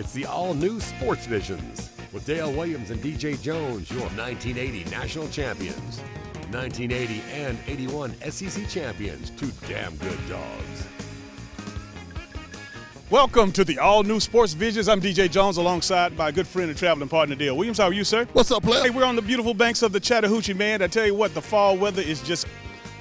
It's the all-new Sports Visions with Dale Williams and DJ Jones, your 1980 national champions. 1980 and 81 SEC champions, two damn good dogs. Welcome to the all-new Sports Visions. I'm DJ Jones alongside my good friend and traveling partner, Dale Williams. How are you, sir? What's up, player? Hey, we're on the beautiful banks of the Chattahoochee, man. I tell you what, the fall weather is just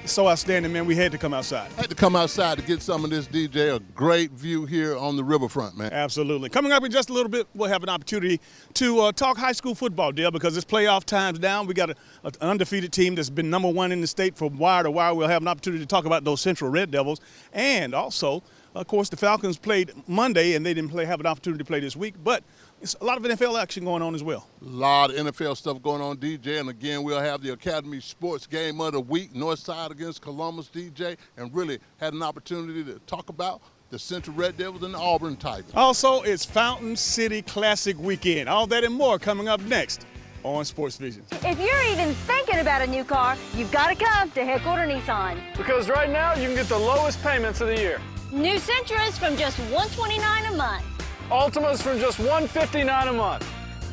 so outstanding, man. We had to come outside. Had to come outside to get some of this, DJ. A great view here on the riverfront, man. Absolutely. Coming up in just a little bit, we'll have an opportunity to talk high school football, Dale, because it's playoff times now. We got an undefeated team that's been number one in the state from wire to wire. We'll have an opportunity to talk about those Central Red Devils. And also, of course, the Falcons played Monday, and they didn't have an opportunity to play this week. But it's a lot of NFL action going on as well. A lot of NFL stuff going on, DJ. And again, we'll have the Academy Sports Game of the Week, Northside against Columbus, DJ. And really had an opportunity to talk about the Central Red Devils and the Auburn Tigers. Also, it's Fountain City Classic Weekend. All that and more coming up next on Sports Visions. If you're even thinking about a new car, you've got to come to Headquarter Nissan. Because right now, you can get the lowest payments of the year. New Sentras from just $129 a month. Altimas from just $159 a month.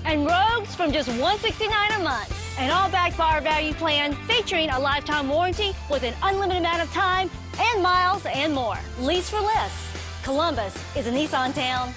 And Rogues from just $169 a month. And all backed by our value plan featuring a lifetime warranty with an unlimited amount of time and miles and more. Lease for less. Columbus is a Nissan town.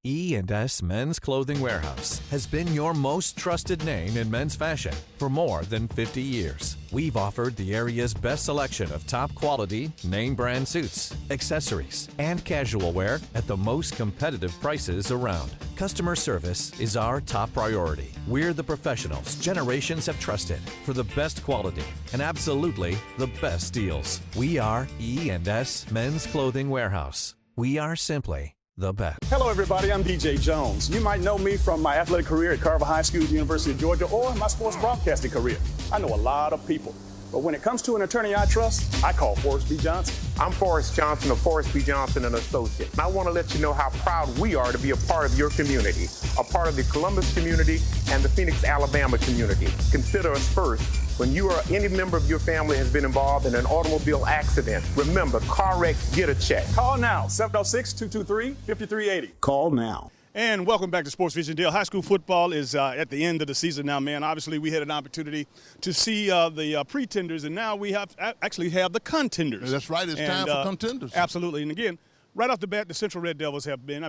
E&S Men's Clothing Warehouse has been your most trusted name in men's fashion for more than 50 years. We've offered the area's best selection of top quality, name brand suits, accessories, and casual wear at the most competitive prices around. Customer service is our top priority. We're the professionals generations have trusted for the best quality and absolutely the best deals. We are E&S Men's Clothing Warehouse. We are simply the best. Hello, everybody. I'm DJ Jones. You might know me from my athletic career at Carver High School, University of Georgia, or my sports broadcasting career. I know a lot of people, but when it comes to an attorney I trust, I call Forrest B. Johnson. I'm Forrest Johnson of Forrest B. Johnson & Associates. And I want to let you know how proud we are to be a part of your community, a part of the Columbus community and the Phoenix, Alabama community. Consider us first. When you or any member of your family has been involved in an automobile accident, remember, car wreck, get a check. Call now, 706-223-5380. Call now. And welcome back to Sports Vision, Dale. High school football is at the end of the season now, man. Obviously, we had an opportunity to see the pretenders, and now we actually have the contenders. That's right. It's time for contenders. Absolutely. And again, right off the bat, the Central Red Devils have been,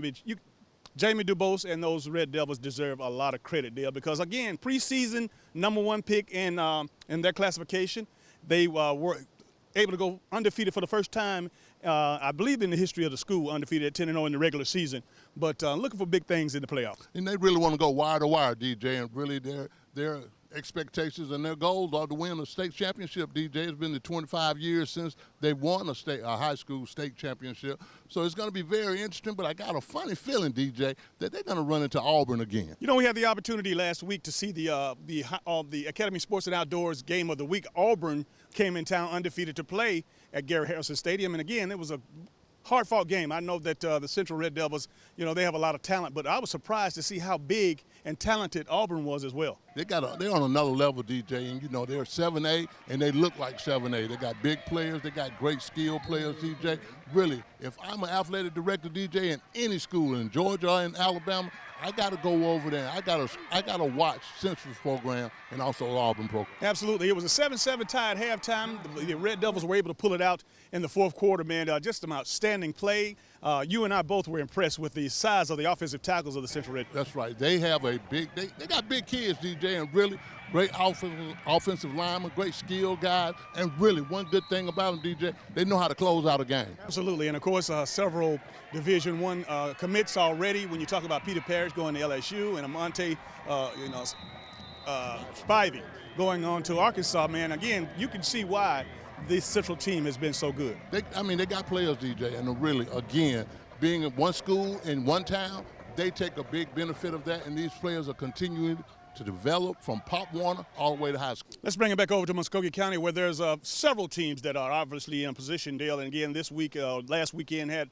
Jamie DuBose and those Red Devils deserve a lot of credit, Dale, because, again, preseason #1 pick in their classification, they were able to go undefeated for the first time, I believe, in the history of the school, undefeated at 10-0 in the regular season, but looking for big things in the playoffs. And they really want to go wire to wire, DJ, and really their expectations and their goals are to win a state championship, DJ. It's been the 25 years since they won a high school state championship. So it's going to be very interesting, but I got a funny feeling, DJ, that they're going to run into Auburn again. You know, we had the opportunity last week to see the Academy Sports and Outdoors Game of the Week. Auburn came in town undefeated to play at Gary Harrison Stadium, and again, it was a hard-fought game. I know that the Central Red Devils, they have a lot of talent, but I was surprised to see how big and talented Auburn was as well. They're on another level, DJ, and they're 7A, and they look like 7A. They got big players. They got great skill players, DJ. Really, if I'm an athletic director, DJ, in any school in Georgia or in Alabama, I got to go over there. I got to watch Central's program and also Auburn program. Absolutely. It was a 7-7 tie at halftime. The Red Devils were able to pull it out in the fourth quarter, man. Just an outstanding play. You and I both were impressed with the size of the offensive tackles of the Central Red Devils. That's right. They have they got big kids, DJ, and really great offensive linemen, great skill guys, and really one good thing about them, DJ, they know how to close out a game. Absolutely, and of course several Division I commits already. When you talk about Peter Parrish going to LSU and Amante, Spivey going on to Arkansas, man. Again, you can see why this Central team has been so good. They got players, DJ, and really, again, being in one school in one town, they take a big benefit of that, and these players are continuing to develop from Pop Warner all the way to high school. Let's bring it back over to Muskogee County, where there's several teams that are obviously in position, Dale. And again, this week, last weekend had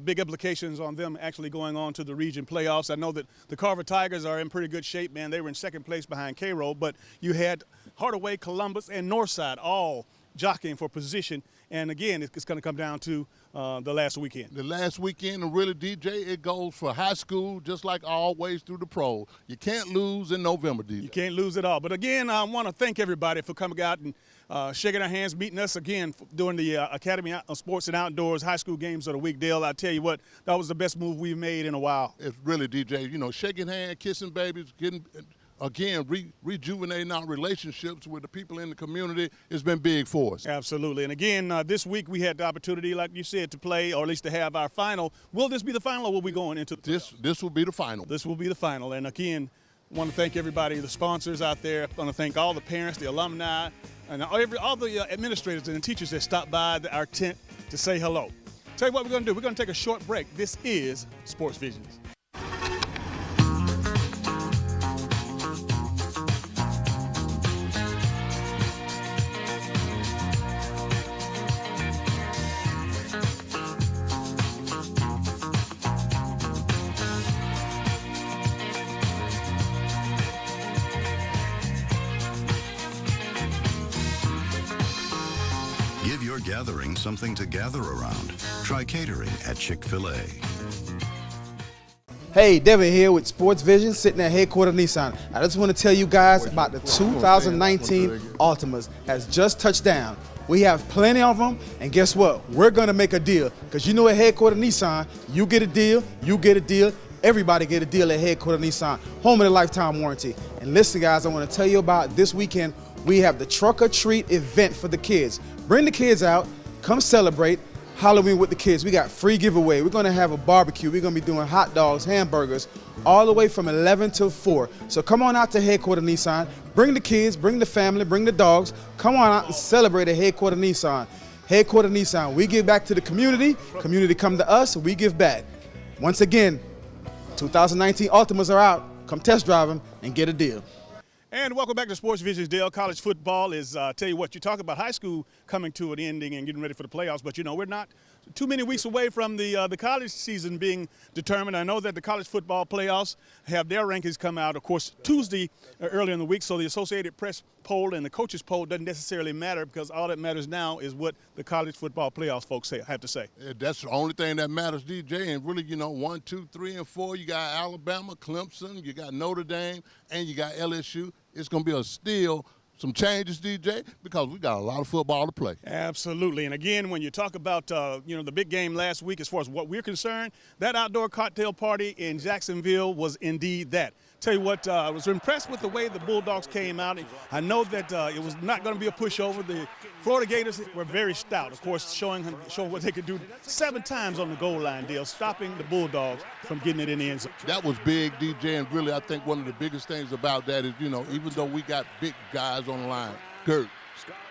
big implications on them actually going on to the region playoffs. I know that the Carver Tigers are in pretty good shape, man. They were in second place behind Cairo, but you had Hardaway, Columbus, and Northside all jockeying for position. And again, it's going to come down to the last weekend. The last weekend, and really, DJ, it goes for high school just like always through the pro. You can't lose in November, DJ. You can't lose it all. But again, I want to thank everybody for coming out and shaking our hands, meeting us again during the Academy of Sports and Outdoors High School Games of the Week. Dale, I tell you what, that was the best move we've made in a while. It's really, DJ, you know, shaking hands, kissing babies, getting – again, rejuvenating our relationships with the people in the community has been big for us. Absolutely. And again, this week we had the opportunity, like you said, to play, or at least to have our final. Will this be the final, or will we go into This will be the final. This will be the final. And again, I want to thank everybody, the sponsors out there. I want to thank all the parents, the alumni, and all the administrators and the teachers that stopped by our tent to say hello. Tell you what we're going to do. We're going to take a short break. This is Sports Visions. Give your gathering something to gather around. Try catering at Chick-fil-A. Hey, Devin here with Sports Vision, sitting at headquarters Nissan. I just want to tell you guys about the 2019 Altimas has just touched down. We have plenty of them, and guess what? We're going to make a deal, because you know at headquarters Nissan, you get a deal, everybody get a deal at headquarters Nissan, home of the lifetime warranty. And listen, guys, I want to tell you about this weekend. We have the Truck or Treat event for the kids. Bring the kids out, come celebrate Halloween with the kids. We got free giveaway. We're gonna have a barbecue. We're gonna be doing hot dogs, hamburgers, all the way from 11 till 4. So come on out to headquarters Nissan. Bring the kids, bring the family, bring the dogs. Come on out and celebrate at headquarters Nissan. Headquarters Nissan, we give back to the community. Community come to us, we give back. Once again, 2019 Altimas are out. Come test drive them and get a deal. And welcome back to Sports Visions, Dale. College football is, tell you what, you talk about high school coming to an ending and getting ready for the playoffs, but you know, we're not too many weeks away from the college season being determined. I know that the college football playoffs have their rankings come out, of course, Tuesday earlier in the week, so the Associated Press poll and the coaches poll doesn't necessarily matter, because all that matters now is what the college football playoffs folks have to say. That's the only thing that matters, DJ, and really, you know, 1, 2, 3, and 4, you got Alabama, Clemson, you got Notre Dame, and you got LSU. It's going to be some changes, DJ, because we got a lot of football to play. Absolutely. And again, when you talk about, you know, the big game last week, as far as what we're concerned, that outdoor cocktail party in Jacksonville was indeed that. Tell you what, I was impressed with the way the Bulldogs came out. I know that it was not going to be a pushover. The Florida Gators were very stout, of course, showing what they could do 7 times on the goal line, Dale, stopping the Bulldogs from getting it in the end zone. That was big, DJ, and really I think one of the biggest things about that is, you know, even though we got big guys on the line, Gert,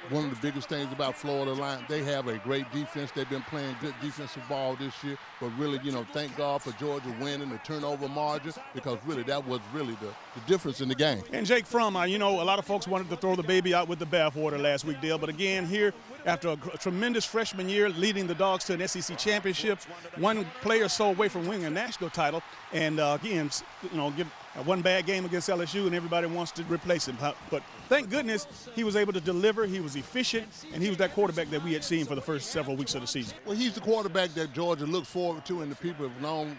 one of the biggest things about Florida line, they have a great defense. They've been playing good defensive ball this year. But really, you know, thank God for Georgia winning the turnover margin, because really that was really the difference in the game. And Jake Fromm, you know, a lot of folks wanted to throw the baby out with the bathwater last week, Dale. But again, here, after a tremendous freshman year leading the Dogs to an SEC championship, one player so away from winning a national title, and again, you know, get one bad game against LSU and everybody wants to replace him. But thank goodness he was able to deliver, he was efficient, and he was that quarterback that we had seen for the first several weeks of the season. Well, he's the quarterback that Georgia looks forward to, and the people have known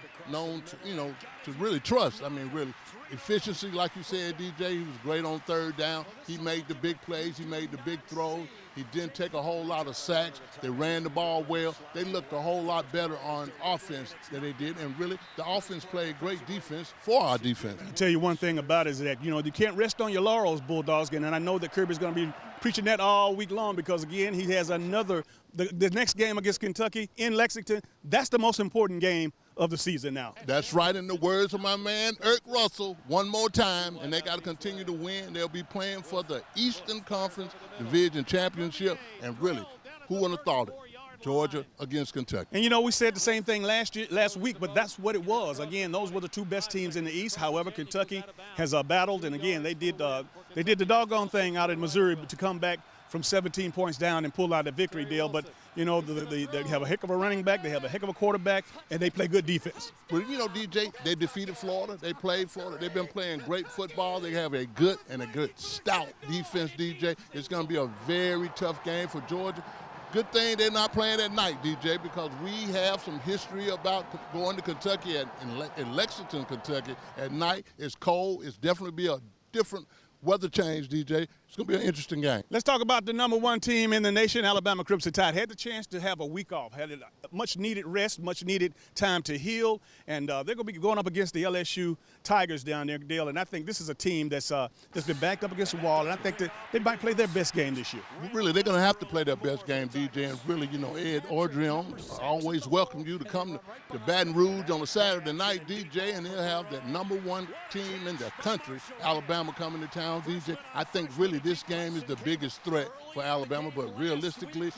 to, you know, to really trust. I mean, really, efficiency, like you said, DJ, he was great on third down. He made the big plays, he made the big throws. He didn't take a whole lot of sacks. They ran the ball well. They looked a whole lot better on offense than they did. And really, the offense played great defense for our defense. I'll tell you one thing about it is that, you know, you can't rest on your laurels, Bulldogs. And I know that Kirby's going to be preaching that all week long, because, again, he has another – the next game against Kentucky in Lexington, that's the most important game of the season now. That's right, in the words of my man, Eric Russell, one more time, and they got to continue to win. They'll be playing for the Eastern Conference Division Championship, and really, who would have thought it? Georgia against Kentucky. And, you know, we said the same thing last week, but that's what it was. Again, those were the 2 best teams in the East. However, Kentucky has battled, and, again, they did the doggone thing out in Missouri to come back from 17 points down and pull out a victory deal. But You know, they have a heck of a running back, they have a heck of a quarterback, and they play good defense. Well, you know, DJ, they defeated Florida. They played Florida. They've been playing great football. They have a good stout defense, DJ. It's going to be a very tough game for Georgia. Good thing they're not playing at night, DJ, because we have some history about going to Kentucky in Lexington, Kentucky at night. It's cold. It's definitely be a different weather change, DJ. It's going to be an interesting game. Let's talk about the number one team in the nation, Alabama Crimson Tide. Had the chance to have a week off, had a much-needed rest, much-needed time to heal, and they're going to be going up against the LSU Tigers down there, Dale, and I think this is a team that's been backed up against the wall, and I think that they might play their best game this year. Really, they're going to have to play their best game, DJ, and really, you know, Ed Ordrion always welcome you to come to Baton Rouge on a Saturday night, DJ, and they'll have the number one team in the country, Alabama, coming to town, DJ. I think really this game is the biggest threat for Alabama, but realistically,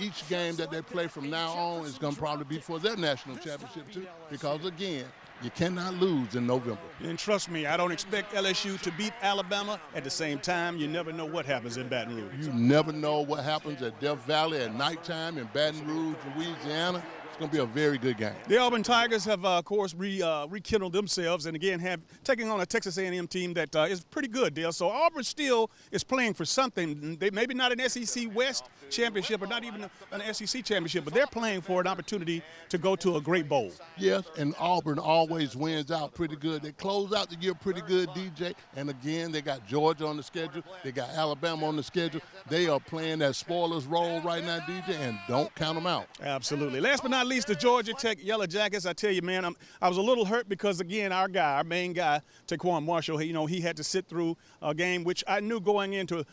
each game that they play from now on is going to probably be for their national championship too, because again, you cannot lose in November. And trust me, I don't expect LSU to beat Alabama. At the same time, you never know what happens in Baton Rouge. You never know what happens at Death Valley at nighttime in Baton Rouge, Louisiana. It's going to be a very good game. The Auburn Tigers have, of course, rekindled themselves, and again have taking on a Texas A&M team that is pretty good, Dale. So Auburn still is playing for something. They maybe not an SEC West championship or not even an SEC championship, but they're playing for an opportunity to go to a great bowl. Yes, and Auburn always wins out pretty good. They close out the year pretty good, DJ. And again, they got Georgia on the schedule. They got Alabama on the schedule. They are playing that spoilers role right now, DJ, and don't count them out. Absolutely. Last but not least, the Georgia Tech Yellow Jackets. I tell you, man, I was a little hurt because, again, our main guy, Taquan Marshall, he had to sit through a game which I knew going into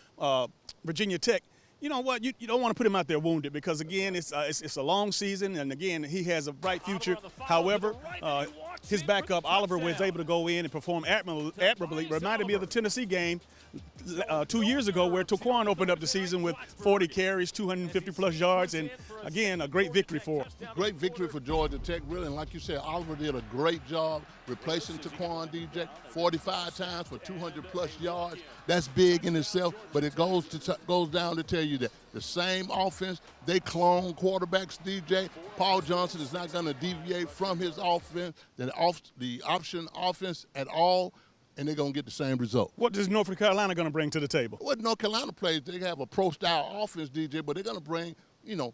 Virginia Tech. You know what? You don't want to put him out there wounded because, again, it's a long season, and, again, he has a bright future. However, his backup, Oliver, was able to go in and perform admirably. Reminded me of the Tennessee game 2 years ago where Taquan opened up the season with 40 carries, 250-plus yards, and, again, a great victory for him. Great victory for Georgia Tech, really. And like you said, Oliver did a great job replacing Taquan, DJ, 45 times for 200-plus yards. That's big in itself, but it goes down to tell you that the same offense, they clone quarterbacks, DJ. Paul Johnson is not going to deviate from his offense, the option offense at all, and they're going to get the same result. What is North Carolina going to bring to the table? What North Carolina plays, they have a pro-style offense, DJ, but they're going to bring,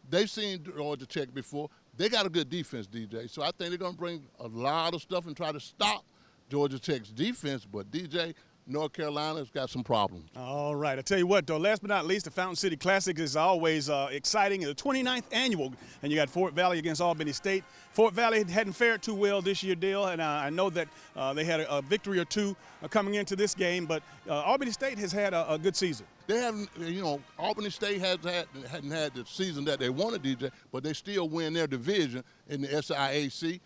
they've seen Georgia Tech before. They got a good defense, DJ, so I think they're going to bring a lot of stuff and try to stop Georgia Tech's defense, but DJ, North Carolina's got some problems. All right. I tell you what, though, last but not least, the Fountain City Classic is always exciting. It's the 29th annual, and you got Fort Valley against Albany State. Fort Valley hadn't fared too well this year, Dale, and I know that they had a victory or two coming into this game, but Albany State has had a good season. They haven't, Albany State hadn't had the season that they wanted, DJ, but they still win their division in the SIAC.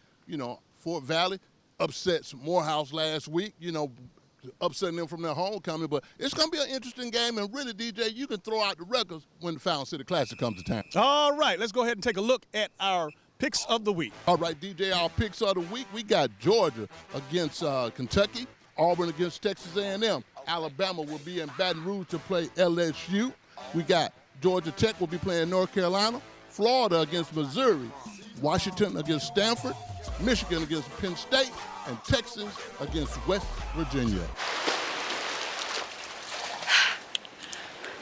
Fort Valley upset Morehouse last week, upsetting them from their homecoming, but it's going to be an interesting game, and really, DJ, you can throw out the records when the Fountain City Classic comes to town. All right, let's go ahead and take a look at our picks of the week. All right, DJ, our picks of the week, we got Georgia against Kentucky, Auburn against Texas A&M, Alabama will be in Baton Rouge to play LSU, we got Georgia Tech will be playing North Carolina, Florida against Missouri, Washington against Stanford, Michigan against Penn State, and Texas against West Virginia.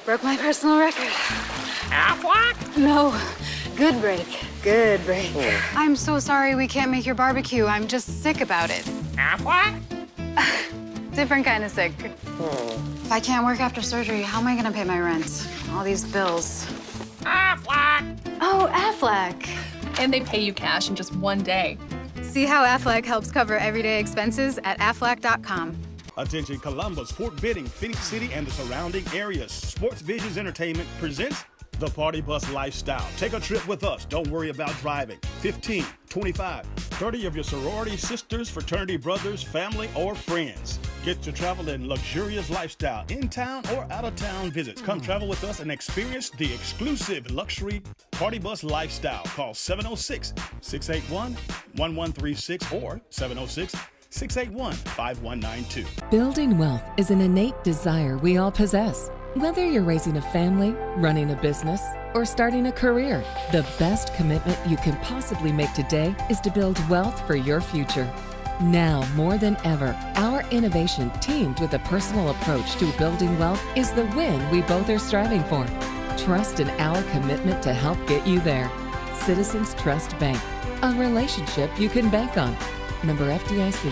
Broke my personal record. Aflac? No. Good break. Good break. I'm so sorry we can't make your barbecue. I'm just sick about it. Aflac? Different kind of sick. If I can't work after surgery, how am I gonna pay my rent? All these bills. Aflac! Oh, Aflac. And they pay you cash in just one day. See how Aflac helps cover everyday expenses at Aflac.com. Attention Columbus, Fort Benning, Phoenix City, and the surrounding areas. Sports Visions Entertainment presents the Party Bus Lifestyle. Take a trip with us. Don't worry about driving. 15, 25, 30 of your sorority sisters, fraternity brothers, family, or friends. Get to travel in luxurious lifestyle, in-town or out-of-town visits. Come travel with us and experience the exclusive luxury Party Bus Lifestyle. Call 706-681-1136 or 706-681-5192. Building wealth is an innate desire we all possess. Whether you're raising a family, running a business, or starting a career. The best commitment you can possibly make today is to build wealth for your future. Now, more than ever, our innovation teamed with a personal approach to building wealth is the win we both are striving for. Trust in our commitment to help get you there. Citizens Trust Bank, a relationship you can bank on. Member FDIC.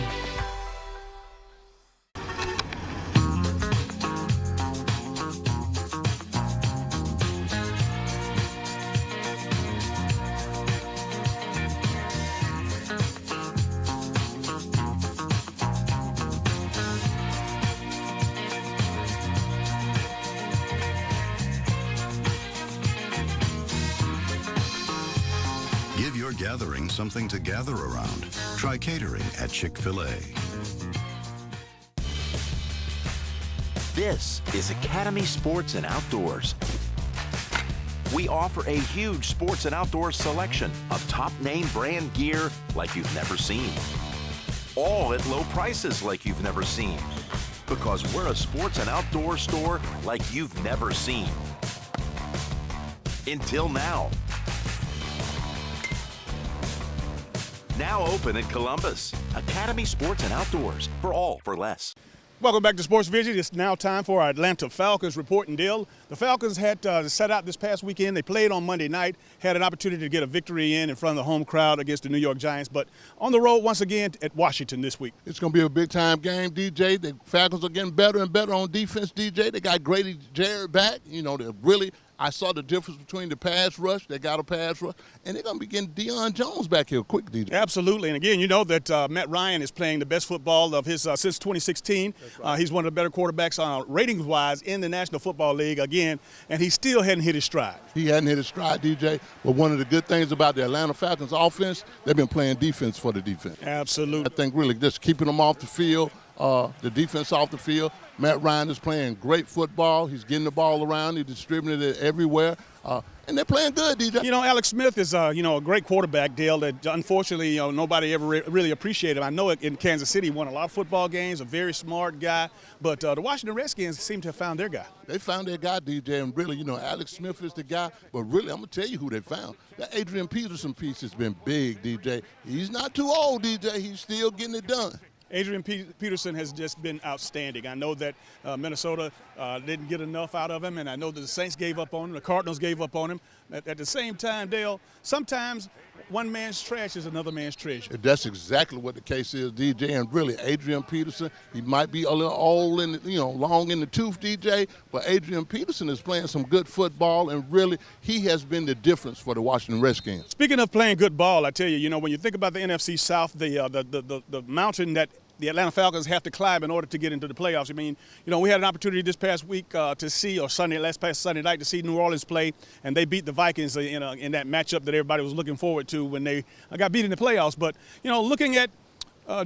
Give your gathering something to gather around. Try catering at Chick-fil-A. This is Academy Sports and Outdoors. We offer a huge sports and outdoors selection of top name brand gear like you've never seen. All at low prices like you've never seen. Because we're a sports and outdoor store like you've never seen. Until now. Now open in Columbus. Academy Sports and Outdoors, for all for less. Welcome back to Sports Vision. It's now time for our Atlanta Falcons report and deal. The Falcons had set out this past weekend. They played on Monday night, had an opportunity to get a victory in front of the home crowd against the New York Giants, but on the road once again at Washington this week. It's going to be a big-time game, DJ. The Falcons are getting better and better on defense, DJ. They got Grady Jarrett back. You know, they're really – I saw the difference between the pass rush. They got a pass rush. And they're going to be getting Deion Jones back here quick, DJ. Absolutely. And, again, you know that Matt Ryan is playing the best football of his since 2016. Right. He's one of the better quarterbacks ratings-wise in the National Football League, again, and he still hadn't hit his stride. He hadn't hit his stride, DJ. But one of the good things about the Atlanta Falcons offense, they've been playing defense for the defense. Absolutely. I think really just keeping them off the field, the defense off the field. Matt Ryan is playing great football. He's getting the ball around. He's distributing it everywhere. And they're playing good, DJ. You know, Alex Smith is, a great quarterback, Dale, that unfortunately, nobody ever really appreciated. I know in Kansas City he won a lot of football games, a very smart guy. But the Washington Redskins seem to have found their guy. They found their guy, DJ, and really, Alex Smith is the guy. But really, I'm going to tell you who they found. That Adrian Peterson piece has been big, DJ. He's not too old, DJ. He's still getting it done. Adrian Peterson has just been outstanding. I know that Minnesota didn't get enough out of him, and I know that the Saints gave up on him, the Cardinals gave up on him. At the same time, Dale, sometimes one man's trash is another man's treasure. That's exactly what the case is, DJ. And really, Adrian Peterson, he might be a little old and long in the tooth, DJ, but Adrian Peterson is playing some good football, and really, he has been the difference for the Washington Redskins. Speaking of playing good ball, I tell you, when you think about the NFC South, the mountain that the Atlanta Falcons have to climb in order to get into the playoffs. I mean, we had an opportunity this past week to see, or last past Sunday night, to see New Orleans play, and they beat the Vikings in that matchup that everybody was looking forward to when they got beat in the playoffs. But, looking at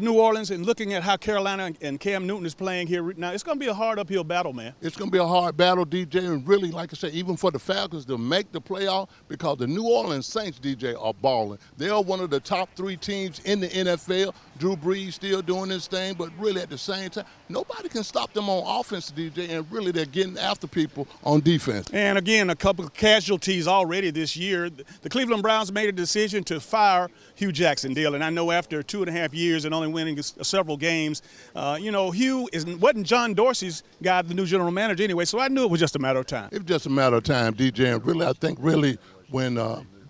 New Orleans and looking at how Carolina and Cam Newton is playing here now, it's going to be a hard uphill battle, man. It's going to be a hard battle, DJ, and really, like I said, even for the Falcons to make the playoff, because the New Orleans Saints, DJ, are balling. They are one of the top 3 teams in the NFL. Drew Brees still doing his thing, but really at the same time, nobody can stop them on offense, DJ, and really they're getting after people on defense. And again, a couple of casualties already this year. The Cleveland Browns made a decision to fire Hugh Jackson, Dale, and I know after 2.5 years and only winning several games, Hugh wasn't John Dorsey's guy, the new general manager anyway, so I knew it was just a matter of time. It was just a matter of time, DJ, and really I think when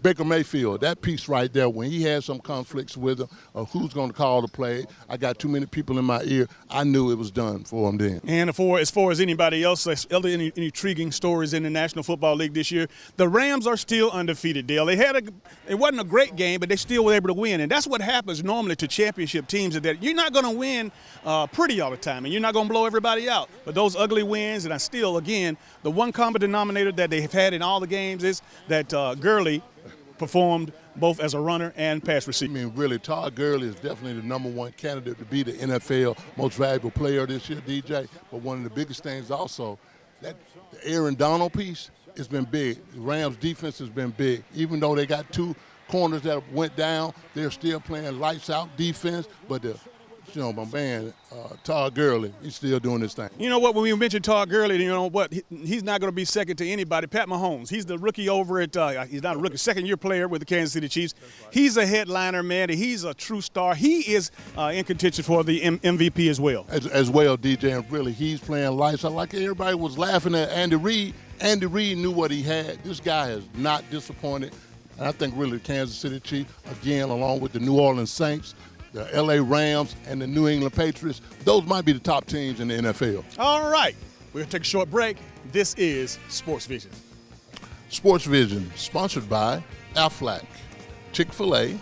Baker Mayfield, that piece right there, when he had some conflicts with him of who's going to call the play, I got too many people in my ear, I knew it was done for him then. And as far as anybody else, any intriguing stories in the National Football League this year, the Rams are still undefeated, Dale. It wasn't a great game, but they still were able to win. And that's what happens normally to championship teams, is that you're not going to win pretty all the time, and you're not going to blow everybody out. But those ugly wins, and again, the one common denominator that they have had in all the games is that Gurley performed both as a runner and pass receiver. I mean, really, Todd Gurley is definitely the #1 candidate to be the NFL most valuable player this year, DJ. But one of the biggest things also, that Aaron Donald piece has been big. The Rams' defense has been big. Even though they got 2 corners that went down, they're still playing lights-out defense. But the you know, my man, Todd Gurley, he's still doing his thing. You know what, when we mentioned Todd Gurley, you know what, he's not going to be second to anybody. Pat Mahomes, he's the rookie over at, he's not a rookie, second-year player with the Kansas City Chiefs. He's a headliner, man, and he's a true star. He is in contention for the MVP as well. As well, DJ, and really, he's playing lights out. Like everybody was laughing at Andy Reid. Andy Reid knew what he had. This guy has not disappointed. And I think really the Kansas City Chiefs, again, along with the New Orleans Saints, the L.A. Rams, and the New England Patriots, those might be the top teams in the NFL. All right. We're going to take a short break. This is Sports Vision. Sports Vision, sponsored by Aflac, Chick-fil-A,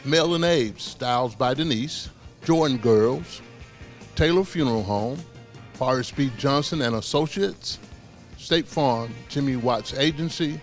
Mel and Abe's, Styles by Denise, Jordan Girls, Taylor Funeral Home, Horace B. Johnson and Associates, State Farm, Jimmy Watts Agency,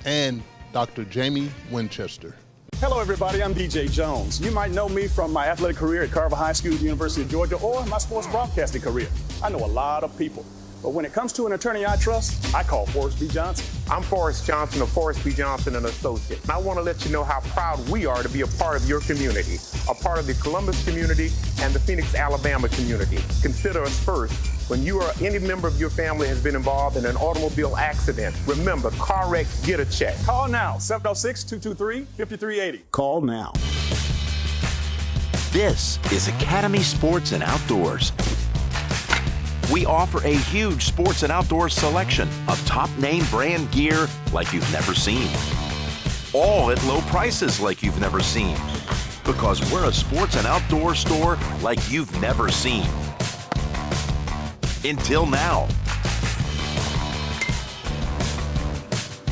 and Dr. Jamie Winchester. Hello, everybody. I'm DJ Jones. You might know me from my athletic career at Carver High School, University of Georgia, or my sports broadcasting career. I know a lot of people, but when it comes to an attorney I trust, I call Forrest B. Johnson. I'm Forrest Johnson of Forrest B. Johnson and Associates. I want to let you know how proud we are to be a part of your community, a part of the Columbus community and the Phoenix, Alabama community. Consider us first. When you or any member of your family has been involved in an automobile accident, remember, car wreck, get a check. Call now, 706-223-5380. Call now. This is Academy Sports and Outdoors. We offer a huge sports and outdoors selection of top name brand gear like you've never seen. All at low prices like you've never seen. Because we're a sports and outdoor store like you've never seen. Until now.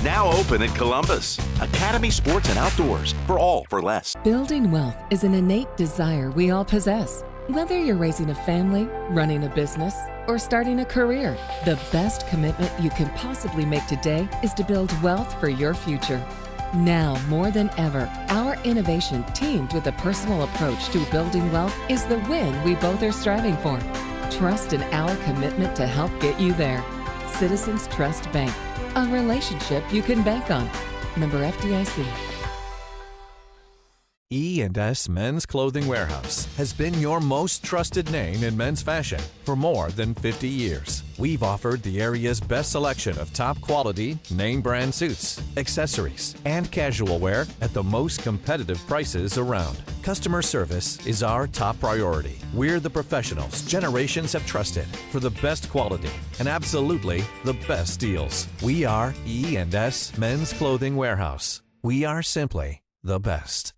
Now open in Columbus. Academy Sports and Outdoors. For all for less. Building wealth is an innate desire we all possess. Whether you're raising a family, running a business, or starting a career, the best commitment you can possibly make today is to build wealth for your future. Now, more than ever, our innovation teamed with a personal approach to building wealth is the win we both are striving for. Trust in our commitment to help get you there. Citizens Trust Bank, a relationship you can bank on. Member FDIC. E&S Men's Clothing Warehouse has been your most trusted name in men's fashion for more than 50 years. We've offered the area's best selection of top quality, name brand suits, accessories, and casual wear at the most competitive prices around. Customer service is our top priority. We're the professionals generations have trusted for the best quality and absolutely the best deals. We are E&S Men's Clothing Warehouse. We are simply the best.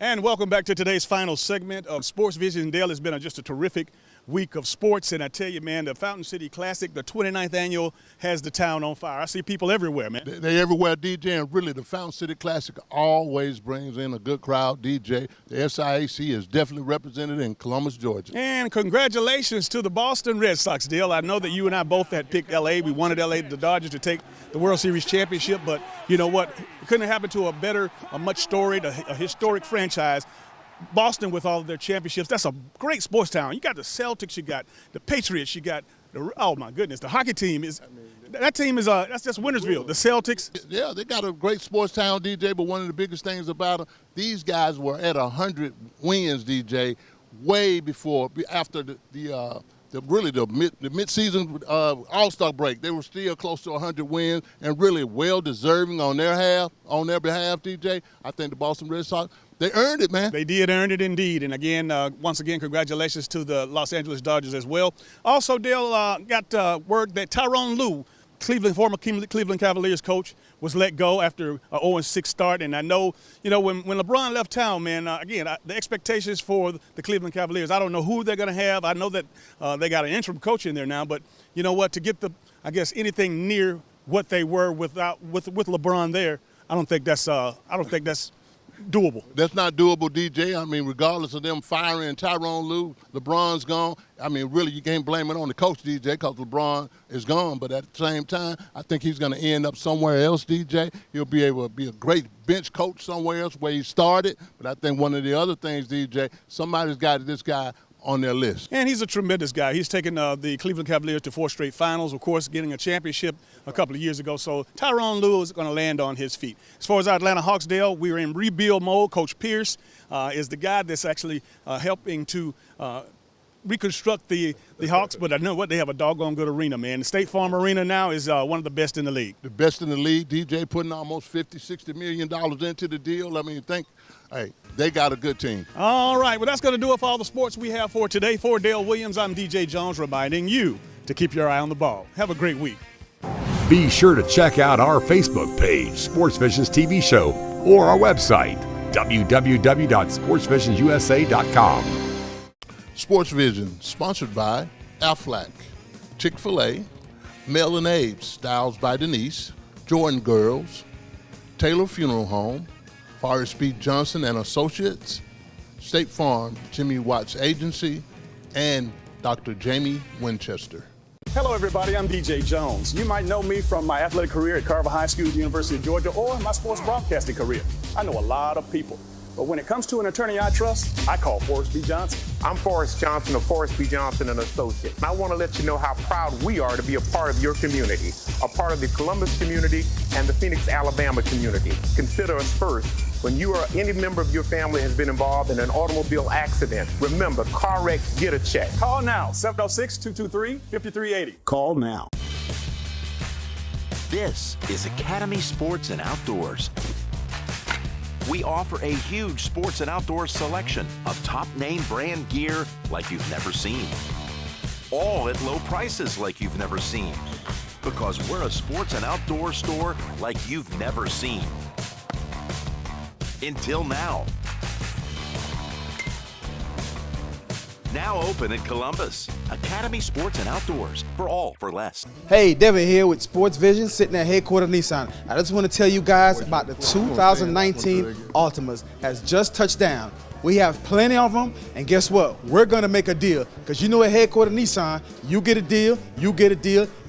And welcome back to today's final segment of Sports Vision. Dale, has been just a terrific week of sports, and I tell you, man, the Fountain City Classic, the 29th annual, has the town on fire. I see people everywhere, man. They everywhere, DJ, and really the Fountain City Classic always brings in a good crowd, DJ. The SIAC is definitely represented in Columbus, Georgia. And congratulations to the Boston Red Sox, Dale. I know that you and I both had picked L.A. We wanted L.A. the Dodgers to take the World Series championship, but you know what? It couldn't happen to a much storied, a historic franchise. Boston with all of their championships, that's a great sports town. You got the Celtics, you got the Patriots, you got oh my goodness, the hockey team is, that team is, that's just Wintersville, the Celtics. Yeah, they got a great sports town, DJ, but one of the biggest things about them, these guys were at 100 wins, DJ, way before, after the mid-season All-Star break. They were still close to 100 wins and really well-deserving on their behalf, DJ. I think the Boston Red Sox, they earned it, man. They did earn it indeed. And again, once again, congratulations to the Los Angeles Dodgers as well. Also, Dale, got word that Tyronn Lue, former Cleveland Cavaliers coach, was let go after an 0-6 start. And I know, when LeBron left town, man, the expectations for the Cleveland Cavaliers, I don't know who they're going to have. I know that they got an interim coach in there now, but you know what, to get anything near what they were with LeBron there, I don't think that's doable. That's not doable, DJ. I mean, regardless of them firing Tyronn Lue, LeBron's gone. I mean, really, you can't blame it on the coach, DJ, because LeBron is gone. But at the same time, I think he's going to end up somewhere else, DJ. He'll be able to be a great bench coach somewhere else where he started. But I think one of the other things, DJ, somebody's got this guy on their list. And he's a tremendous guy. He's taken the Cleveland Cavaliers to 4 straight finals, of course, getting a championship a couple of years ago. So Tyronn Lue is going to land on his feet. As far as our Atlanta Hawks, Dale, we are in rebuild mode. Coach Pierce is the guy that's actually helping to reconstruct the Hawks, but I know what, they have a doggone good arena, man. The State Farm Arena now is one of the best in the league. The best in the league. DJ putting almost $50-60 million into the deal. I mean, hey, they got a good team. All right, well, that's going to do it for all the sports we have for today. For Dale Williams, I'm DJ Jones, reminding you to keep your eye on the ball. Have a great week. Be sure to check out our Facebook page, Sports Visions TV Show, or our website, www.sportsvisionsusa.com. Sports Vision, sponsored by Aflac, Chick-fil-A, Mel and Abe's, Styles by Denise, Jordan Girls, Taylor Funeral Home, Forrest B. Johnson and Associates, State Farm, Jimmy Watts Agency, and Dr. Jamie Winchester. Hello, everybody. I'm DJ Jones. You might know me from my athletic career at Carver High School, University of Georgia, or my sports broadcasting career. I know a lot of people. But when it comes to an attorney I trust, I call Forrest B. Johnson. I'm Forrest Johnson of Forrest B. Johnson and Associates. And I want to let you know how proud we are to be a part of your community, a part of the Columbus community and the Phoenix, Alabama community. Consider us first. When you or any member of your family has been involved in an automobile accident, remember, car wreck, get a check. Call now, 706-223-5380. Call now. This is Academy Sports and Outdoors. We offer a huge sports and outdoors selection of top name brand gear like you've never seen. All at low prices like you've never seen. Because we're a sports and outdoor store like you've never seen. Until now. Now open in Columbus. Academy Sports and Outdoors. For all for less. Hey, Devin here with Sports Vision, sitting at headquarters Nissan. I just want to tell you guys about the 2019 Altimas has just touched down. We have plenty of them, and guess what? We're going to make a deal. Because you know at headquarters Nissan, you get a deal,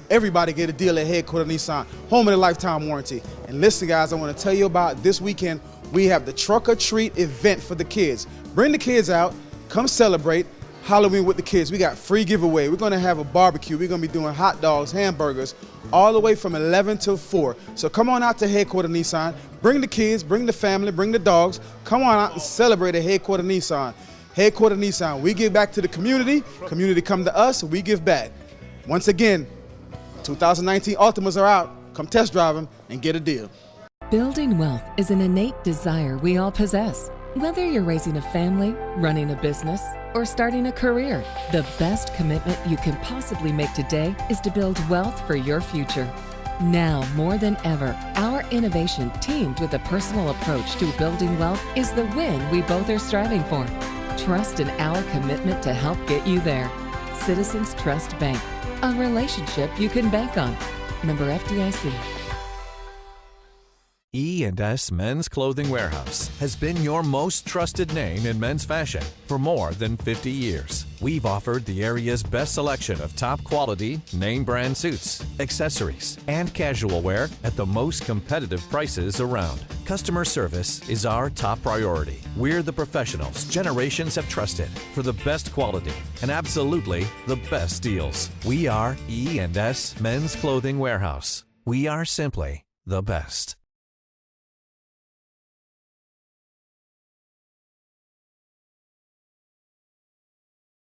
everybody get a deal at headquarters Nissan, home of the lifetime warranty. And listen, guys, I want to tell you about this weekend. We have the Truck or Treat event for the kids. Bring the kids out, come celebrate Halloween with the kids. We got free giveaway. We're going to have a barbecue. We're going to be doing hot dogs, hamburgers, all the way from 11 till 4. So come on out to headquarters Nissan. Bring the kids, bring the family, bring the dogs. Come on out and celebrate at headquarters Nissan. Headquarters Nissan. We give back to the community. Community come to us, we give back. Once again, 2019 Altimas are out. Come test drive them and get a deal. Building wealth is an innate desire we all possess. Whether you're raising a family, running a business, or starting a career, the best commitment you can possibly make today is to build wealth for your future. Now, more than ever, our innovation teamed with a personal approach to building wealth is the win we both are striving for. Trust in our commitment to help get you there. Citizens Trust Bank, a relationship you can bank on. Member FDIC. E&S Men's Clothing Warehouse has been your most trusted name in men's fashion for more than 50 years. We've offered the area's best selection of top quality, name brand suits, accessories, and casual wear at the most competitive prices around. Customer service is our top priority. We're the professionals generations have trusted for the best quality and absolutely the best deals. We are E&S Men's Clothing Warehouse. We are simply the best.